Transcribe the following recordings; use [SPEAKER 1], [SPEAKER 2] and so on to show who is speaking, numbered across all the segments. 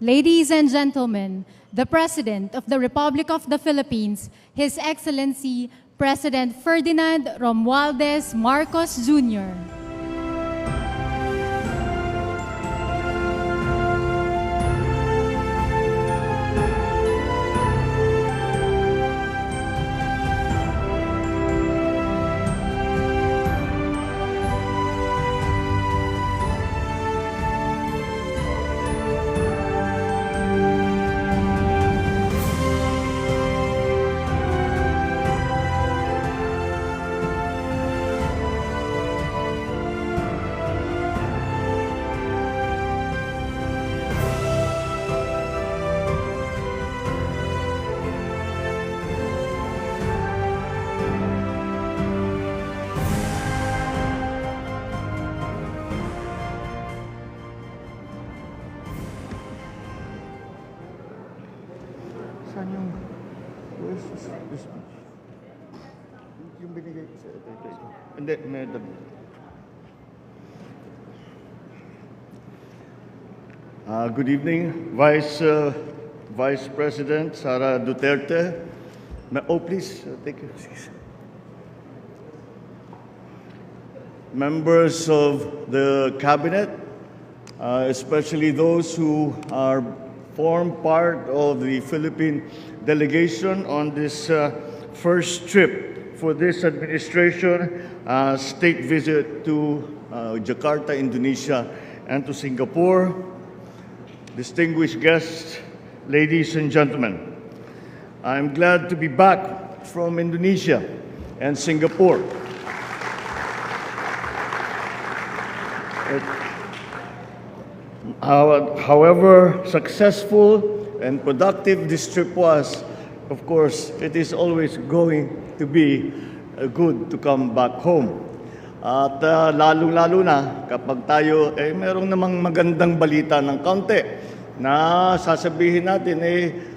[SPEAKER 1] Ladies and gentlemen, the President of the Republic of the Philippines, His Excellency President Ferdinand Romualdez Marcos Jr.
[SPEAKER 2] Saan yung... Where's this speech? Yung binigay ko sa ito. Hindi, meron. Good evening, Vice President Sara Duterte. Oh, please, take your seats. Members of the Cabinet, especially those who form part of the Philippine delegation on this first trip for this administration state visit to Jakarta, Indonesia, and to Singapore. Distinguished guests, ladies and gentlemen, I'm glad to be back from Indonesia and Singapore. However successful and productive this trip was, of course, it is always going to be good to come back home. At lalong-lalo na kapag tayo merong namang magandang balita ng kaunti na sasabihin natin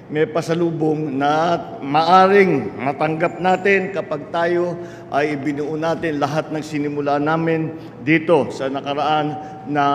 [SPEAKER 2] may pasalubong na maaring matanggap natin kapag tayo ay ibinuo natin lahat ng sinimula namin dito sa nakaraan na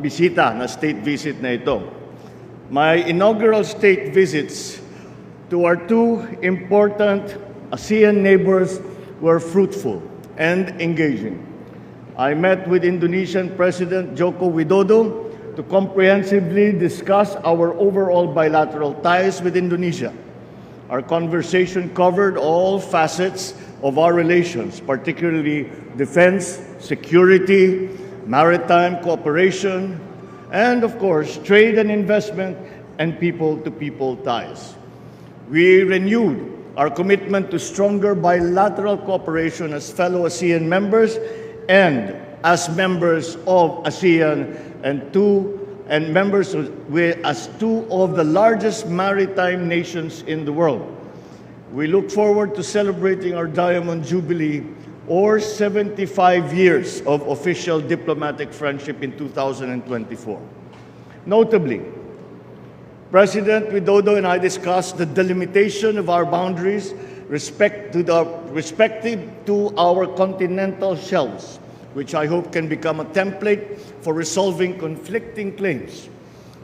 [SPEAKER 2] bisita, na state visit na ito. My inaugural state visits to our two important ASEAN neighbors were fruitful and engaging. I met with Indonesian President Joko Widodo to comprehensively discuss our overall bilateral ties with Indonesia. Our conversation covered all facets of our relations, particularly defense, security, maritime cooperation, and of course, trade and investment and people-to-people ties. We renewed our commitment to stronger bilateral cooperation as fellow ASEAN members and as members of ASEAN as two of the largest maritime nations in the world. We look forward to celebrating our Diamond Jubilee or 75 years of official diplomatic friendship in 2024. Notably, President Widodo and I discussed the delimitation of our boundaries respective to our continental shelves, which I hope can become a template for resolving conflicting claims.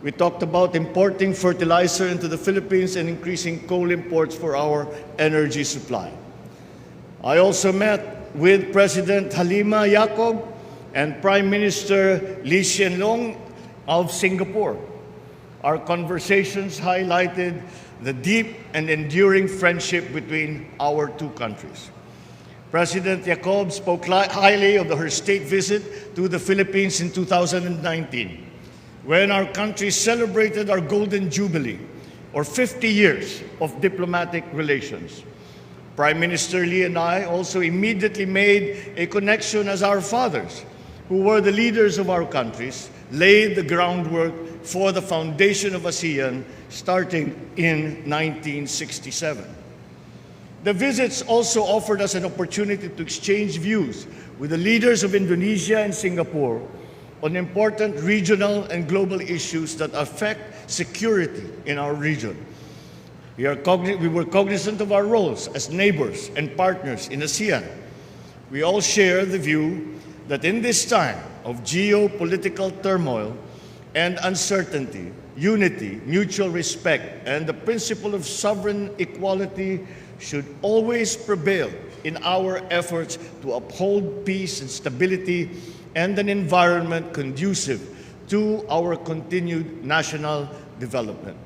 [SPEAKER 2] We talked about importing fertilizer into the Philippines and increasing coal imports for our energy supply. I also met with President Halima Yacob and Prime Minister Lee Hsien Loong of Singapore. Our conversations highlighted the deep and enduring friendship between our two countries. President Yacob spoke highly of her state visit to the Philippines in 2019, when our country celebrated our Golden Jubilee, or 50 years of diplomatic relations. Prime Minister Lee and I also immediately made a connection as our fathers, who were the leaders of our countries, laid the groundwork for the foundation of ASEAN starting in 1967. The visits also offered us an opportunity to exchange views with the leaders of Indonesia and Singapore on important regional and global issues that affect security in our region. We were cognizant of our roles as neighbors and partners in ASEAN. We all share the view that in this time of geopolitical turmoil, and uncertainty, unity, mutual respect, and the principle of sovereign equality should always prevail in our efforts to uphold peace and stability and an environment conducive to our continued national development.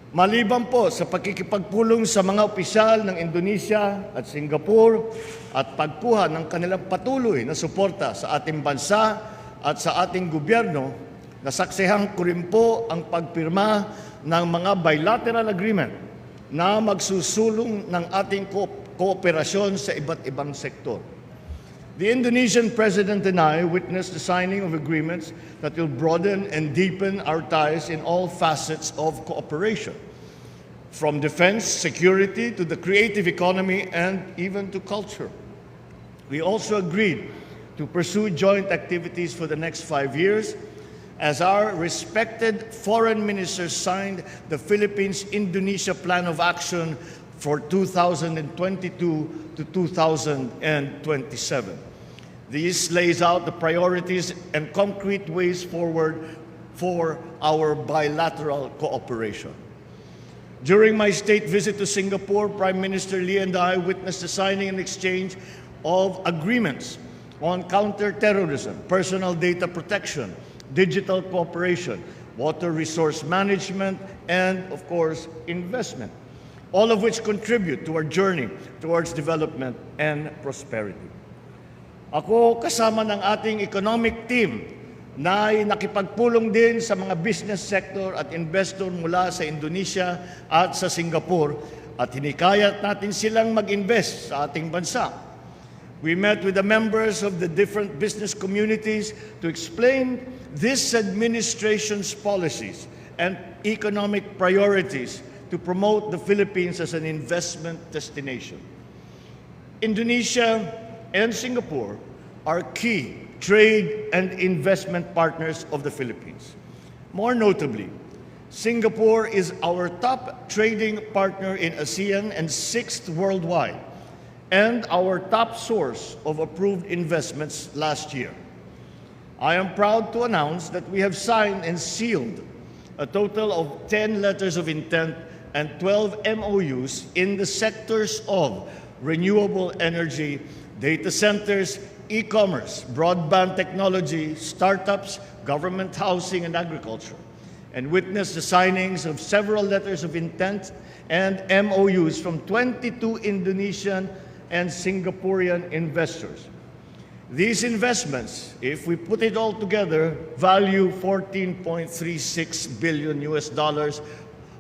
[SPEAKER 2] Maliban po sa pakikipagpulong sa mga opisyal ng Indonesia at Singapore at pagkuha ng kanilang patuloy na suporta sa ating bansa at sa ating gobyerno, nasaksihan ko rin po ang pagpirma ng mga bilateral agreement na magsusulong ng ating kooperasyon sa iba't ibang sektor. The Indonesian President and I witnessed the signing of agreements that will broaden and deepen our ties in all facets of cooperation, from defense, security, to the creative economy, and even to culture. We also agreed to pursue joint activities for the next 5 years as our respected foreign ministers signed the Philippines-Indonesia Plan of Action for 2022 to 2027. This lays out the priorities and concrete ways forward for our bilateral cooperation. During my state visit to Singapore, Prime Minister Lee and I witnessed the signing and exchange of agreements on counterterrorism, personal data protection, digital cooperation, water resource management, and, of course, investment, all of which contribute to our journey towards development and prosperity. Ako kasama ng ating economic team na ay nakipagpulong din sa mga business sector at investor mula sa Indonesia at sa Singapore at hinikayat natin silang mag-invest sa ating bansa. We met with the members of the different business communities to explain this administration's policies and economic priorities to promote the Philippines as an investment destination. Indonesia and Singapore are key trade and investment partners of the Philippines. More notably, Singapore is our top trading partner in ASEAN and 6th worldwide, and our top source of approved investments last year. I am proud to announce that we have signed and sealed a total of 10 letters of intent and 12 MOUs in the sectors of renewable energy, data centers, e-commerce, broadband technology, startups, government housing, and agriculture, and witnessed the signings of several letters of intent and MOUs from 22 Indonesian and Singaporean investors. These investments, if we put it all together, value $14.36 billion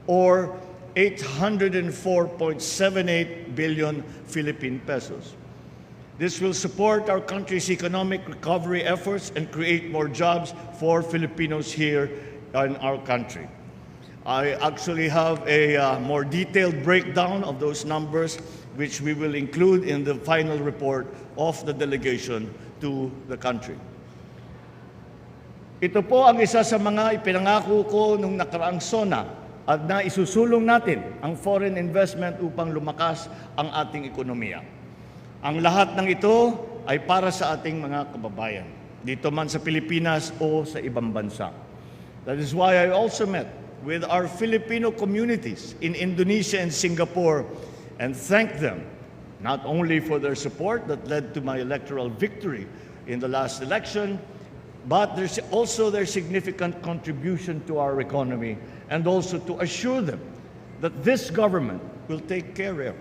[SPEAKER 2] or 804.78 billion Philippine pesos. This will support our country's economic recovery efforts and create more jobs for Filipinos here in our country. I actually have a more detailed breakdown of those numbers, which we will include in the final report of the delegation to the country. Ito po ang isa sa mga ipinangako ko nung nakaraang SONA at na isusulong natin ang foreign investment upang lumakas ang ating ekonomiya. Ang lahat ng ito ay para sa ating mga kababayan, dito man sa Pilipinas o sa ibang bansa. That is why I also met with our Filipino communities in Indonesia and Singapore and thanked them not only for their support that led to my electoral victory in the last election, but there's also their significant contribution to our economy, and also to assure them that this government will take care of.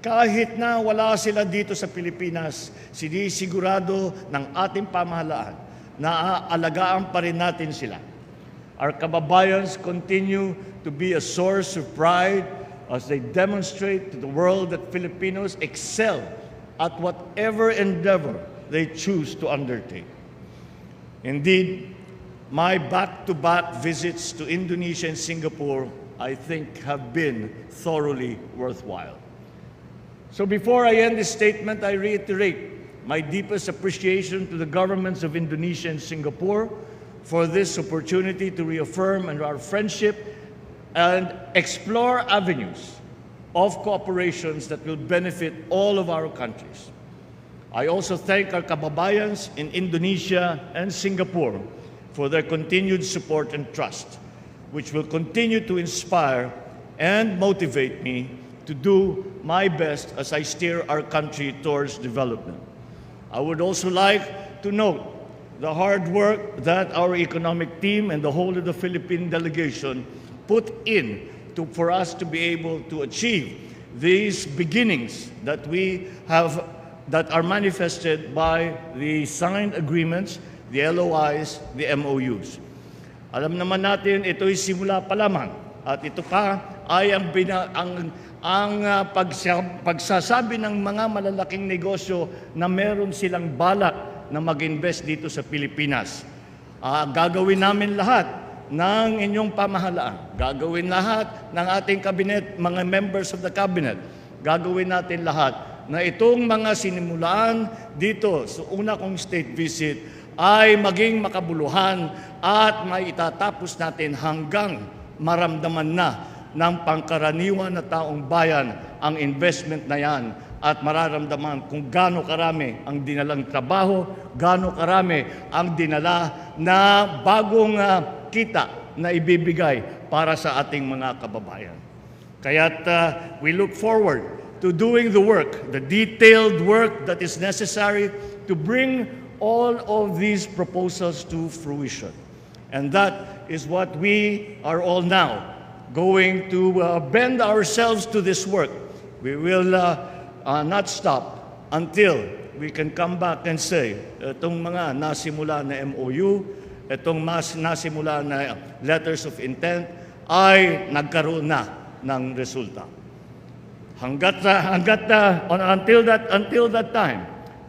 [SPEAKER 2] Kahit na wala sila dito sa Pilipinas, sinisigurado ng ating pamahalaan na aalagaan pa rin natin sila. Our kababayans continue to be a source of pride as they demonstrate to the world that Filipinos excel at whatever endeavor they choose to undertake. Indeed, my back-to-back visits to Indonesia and Singapore, I think, have been thoroughly worthwhile. So before I end this statement, I reiterate my deepest appreciation to the governments of Indonesia and Singapore for this opportunity to reaffirm our friendship and explore avenues of cooperations that will benefit all of our countries. I also thank our kababayans in Indonesia and Singapore for their continued support and trust, which will continue to inspire and motivate me to do my best as I steer our country towards development. I would also like to note the hard work that our economic team and the whole of the Philippine delegation put in for us to be able to achieve these beginnings that we have, that are manifested by the signed agreements, the LOIs, the MOUs. Alam naman natin, ito'y simula pa lamang at ito pa ay pagsasabi ng mga malalaking negosyo na meron silang balak na mag-invest dito sa Pilipinas. Gagawin namin lahat ng inyong pamahalaan. Gagawin lahat ng ating cabinet, mga members of the cabinet. Gagawin natin lahat na itong mga sinimulaan dito sa una kong state visit ay maging makabuluhan at maitatapos natin hanggang maramdaman na ng pangkaraniwan na taong bayan ang investment na yan at mararamdaman kung gaano karami ang dinalang trabaho, gaano karami ang dinala na bagong kita na ibibigay para sa ating mga kababayan. Kaya't we look forward to doing the work, the detailed work that is necessary to bring all of these proposals to fruition. And that is what we are all now going to bend ourselves to this work. We will not stop until we can come back and say, itong mga nasimula na MOU, itong nasimula na letters of intent ay nagkaroon na ng resulta. Until that time,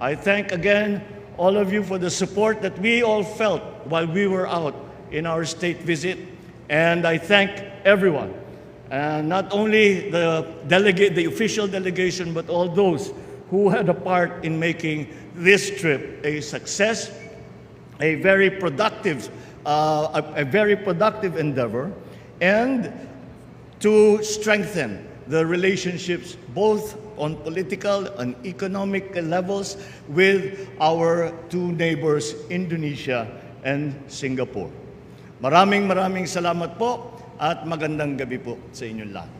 [SPEAKER 2] I thank again all of you for the support that we all felt while we were out in our state visit, and I thank everyone, not only the official delegation, but all those who had a part in making this trip a success, a very productive endeavor, and to strengthen the relationships both on political and economic levels with our two neighbors, Indonesia and Singapore. Maraming salamat po at magandang gabi po sa inyong lahat.